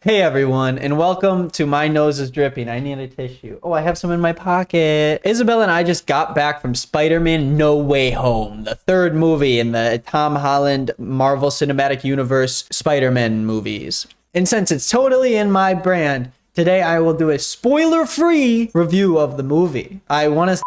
Hey everyone, and welcome to My Nose is Dripping. I need a tissue. Oh, I have some in my pocket. Isabel and I just got back from Spider-Man No Way Home, the third movie in the Tom Holland Marvel Cinematic Universe Spider-Man movies. And since it's totally in my brand, today I will do a spoiler-free review of the movie. I want to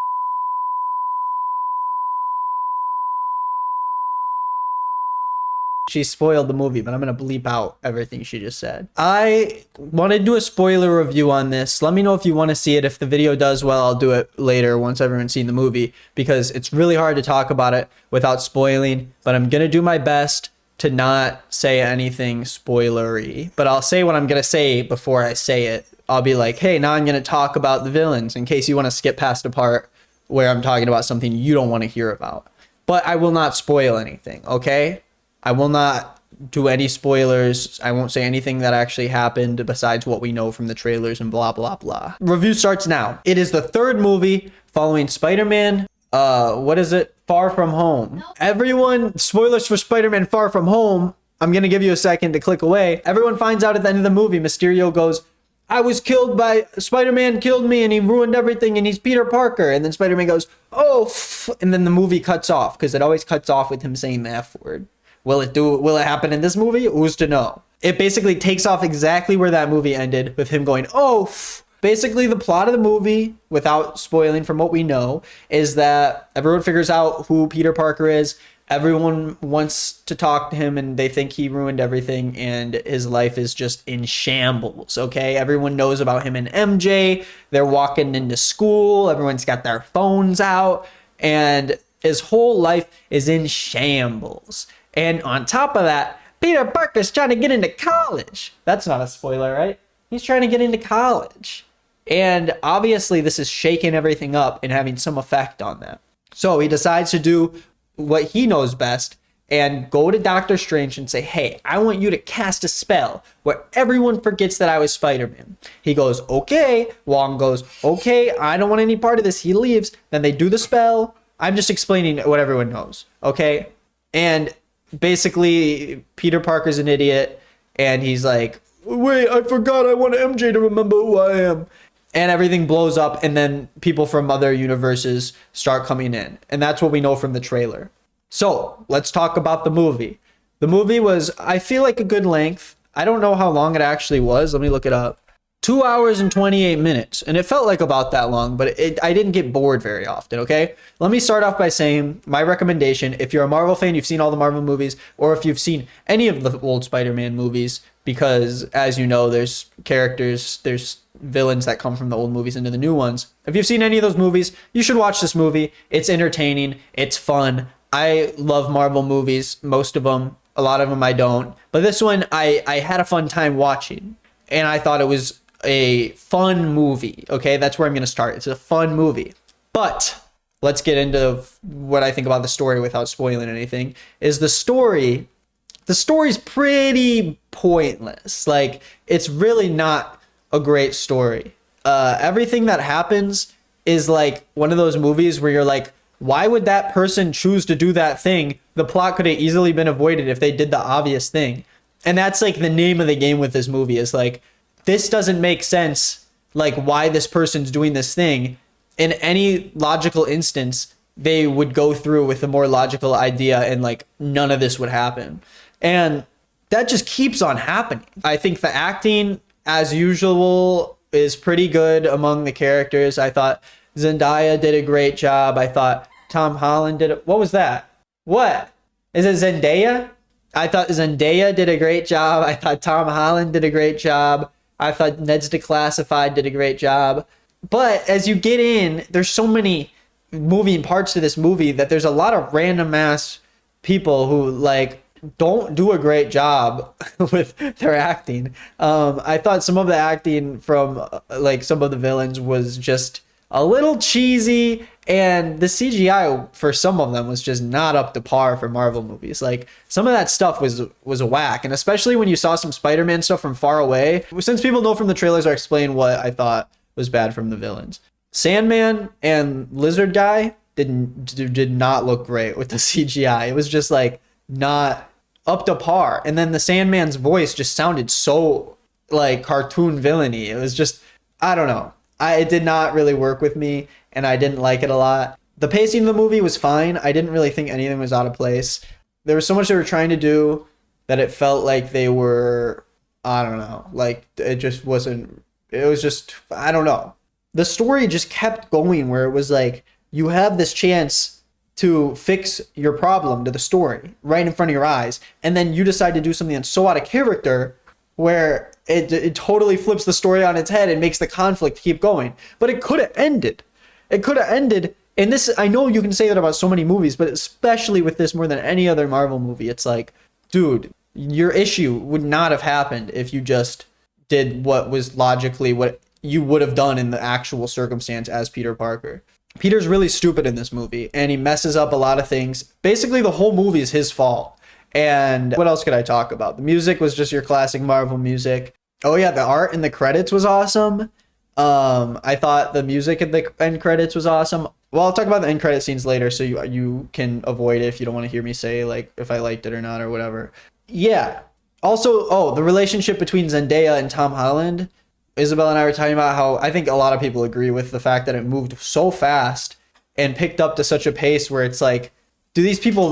She spoiled the movie, but I'm going to bleep out everything she just said. I want to do a spoiler review on this. Let me know if you want to see it. If the video does well, I'll do it later once everyone's seen the movie, because it's really hard to talk about it without spoiling, but I'm going to do my best to not say anything spoilery, but I'll say what I'm going to say before I say it. I'll be like, hey, now I'm going to talk about the villains in case you want to skip past the part where I'm talking about something you don't want to hear about. But I will not spoil anything, okay? I will not do any spoilers. I won't say anything that actually happened besides what we know from the trailers and blah, blah, blah. Review starts now. It is the third movie following Spider-Man. What is it? Far From Home. Nope. Everyone, spoilers for Spider-Man Far From Home. I'm going to give you a second to click away. Everyone finds out at the end of the movie, Mysterio goes, I was killed by, Spider-Man killed me and he ruined everything and he's Peter Parker. And then Spider-Man goes, oh, and then the movie cuts off because it always cuts off with him saying the F word. Will it happen in this movie? Who's to know? It basically takes off exactly where that movie ended with him going, oh, basically the plot of the movie, without spoiling from what we know, is that everyone figures out who Peter Parker is. Everyone wants to talk to him and they think he ruined everything and his life is just in shambles, okay? Everyone knows about him and MJ. They're walking into school. Everyone's got their phones out and his whole life is in shambles. And on top of that, Peter Parker's trying to get into college. That's not a spoiler, right? He's trying to get into college. And obviously this is shaking everything up and having some effect on that. So he decides to do what he knows best and go to Doctor Strange and say, hey, I want you to cast a spell where everyone forgets that I was Spider-Man. He goes, okay. Wong goes, okay, I don't want any part of this. He leaves. Then they do the spell. I'm just explaining what everyone knows, okay? And basically, Peter Parker's an idiot, and he's like, wait, I forgot I want MJ to remember who I am. And everything blows up, and then people from other universes start coming in. And that's what we know from the trailer. So, let's talk about the movie. The movie was, I feel like, a good length. I don't know how long it actually was. Let me look it up. 2 hours and 28 minutes. And it felt like about that long, but I didn't get bored very often, okay? Let me start off by saying my recommendation, if you're a Marvel fan, you've seen all the Marvel movies, or if you've seen any of the old Spider-Man movies, because as you know, there's characters, there's villains that come from the old movies into the new ones. If you've seen any of those movies, you should watch this movie. It's entertaining. It's fun. I love Marvel movies, most of them. A lot of them I don't. But this one, I had a fun time watching. And I thought it was a fun movie, okay? That's where I'm going to start. It's a fun movie. But let's get into what I think about the story without spoiling anything. Is the story's pretty pointless. Like, it's really not a great story. Everything that happens is like one of those movies where you're like, why would that person choose to do that thing? The plot could have easily been avoided if they did the obvious thing. And that's like the name of the game with this movie, is like, this doesn't make sense, like why this person's doing this thing. In any logical instance, they would go through with a more logical idea and like none of this would happen. And that just keeps on happening. I think the acting, as usual, is pretty good among the characters. I thought Zendaya did a great job. I thought Tom Holland did it. What was that? What? Is it Zendaya? I thought Zendaya did a great job. I thought Tom Holland did a great job. I thought Ned's Declassified did a great job. But as you get in, there's so many moving parts to this movie that there's a lot of random ass people who like don't do a great job with their acting. I thought some of the acting from like some of the villains was just a little cheesy, and the CGI for some of them was just not up to par for Marvel movies. Like, some of that stuff was a whack, and especially when you saw some Spider-Man stuff from far away. Since people know from the trailers, I explain what I thought was bad from the villains. Sandman and Lizard Guy did not look great with the CGI. It was just like not up to par. And then the Sandman's voice just sounded so like cartoon villainy. It was just, I don't know. It did not really work with me, and I didn't like it a lot. The pacing of the movie was fine. I didn't really think anything was out of place. There was so much they were trying to do that it felt like they were, I don't know, like it just wasn't, it was just, I don't know. The story just kept going where it was like, you have this chance to fix your problem to the story right in front of your eyes, and then you decide to do something that's so out of character where it totally flips the story on its head and makes the conflict keep going. But it could have ended. It could have ended. And this, I know you can say that about so many movies, but especially with this more than any other Marvel movie, it's like, dude, your issue would not have happened if you just did what was logically what you would have done in the actual circumstance as Peter Parker. Peter's really stupid in this movie, and he messes up a lot of things. Basically, the whole movie is his fault. And what else could I talk about? The music was just your classic Marvel music. Oh yeah, the art in the credits was awesome. I thought the music at the end credits was awesome. Well, I'll talk about the end credit scenes later, so you can avoid it if you don't want to hear me say like if I liked it or not or whatever. Yeah. Also, the relationship between Zendaya and Tom Holland. Isabel and I were talking about how I think a lot of people agree with the fact that it moved so fast and picked up to such a pace where it's like, do these people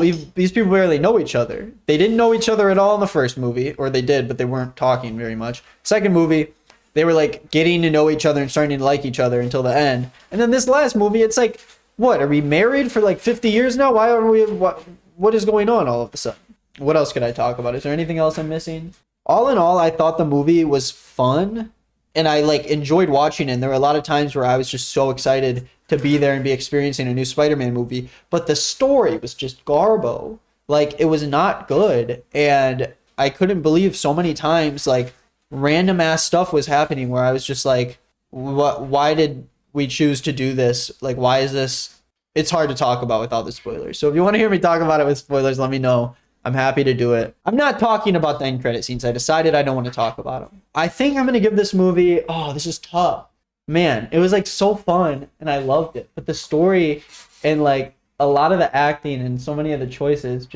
barely know each other? They didn't know each other at all in the first movie, or they did, but they weren't talking very much. Second movie, they were like getting to know each other and starting to like each other until the end. And then this last movie, it's like, what, are we married for like 50 years now? Why are we, what is going on all of a sudden? What else could I talk about? Is there anything else I'm missing? All in all, I thought the movie was fun and I like enjoyed watching it. And there were a lot of times where I was just so excited to be there and be experiencing a new Spider-Man movie, but the story was just garbo. Like, it was not good, and I couldn't believe so many times like random ass stuff was happening where I was just like, what, why did we choose to do this? Like, why is this? It's hard to talk about without the spoilers. So if you want to hear me talk about it with spoilers, let me know. I'm happy to do it. I'm not talking about the end credit scenes. I decided I don't want to talk about them. I think I'm going to give this movie, this is tough. Man, it was like so fun and I loved it. But the story and like a lot of the acting and so many of the choices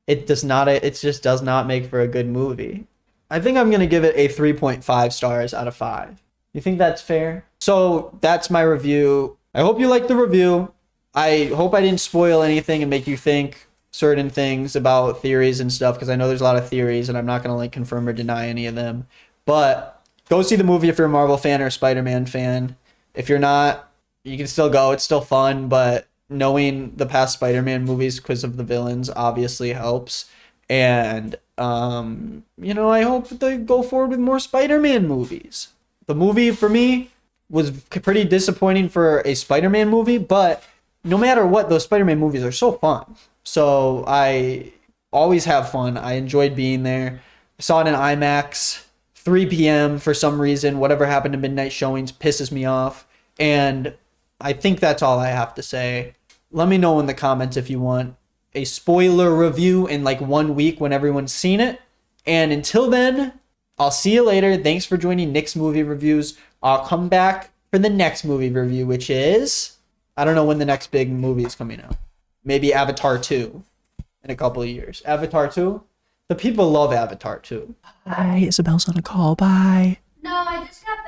it just does not make for a good movie. I think I'm going to give it a 3.5 stars out of 5. You think that's fair? So that's my review. I hope you liked the review. I hope I didn't spoil anything and make you think certain things about theories and stuff, because I know there's a lot of theories and I'm not going to like confirm or deny any of them. But go see the movie if you're a Marvel fan or a Spider-Man fan. If you're not, you can still go. It's still fun, but knowing the past Spider-Man movies because of the villains obviously helps. And, I hope they go forward with more Spider-Man movies. The movie, for me, was pretty disappointing for a Spider-Man movie, but no matter what, those Spider-Man movies are so fun. So I always have fun. I enjoyed being there. I saw it in IMAX. 3 p.m. for some reason. Whatever happened to midnight showings pisses me off. And I think that's all I have to say. Let me know in the comments if you want a spoiler review in like 1 week when everyone's seen it. And until then, I'll see you later. Thanks for joining Nick's Movie Reviews. I'll come back for the next movie review, which is, I don't know when the next big movie is coming out. Maybe Avatar 2 in a couple of years. Avatar 2? The people love Avatar 2. Bye. Isabel's on a call. Bye. No, I just got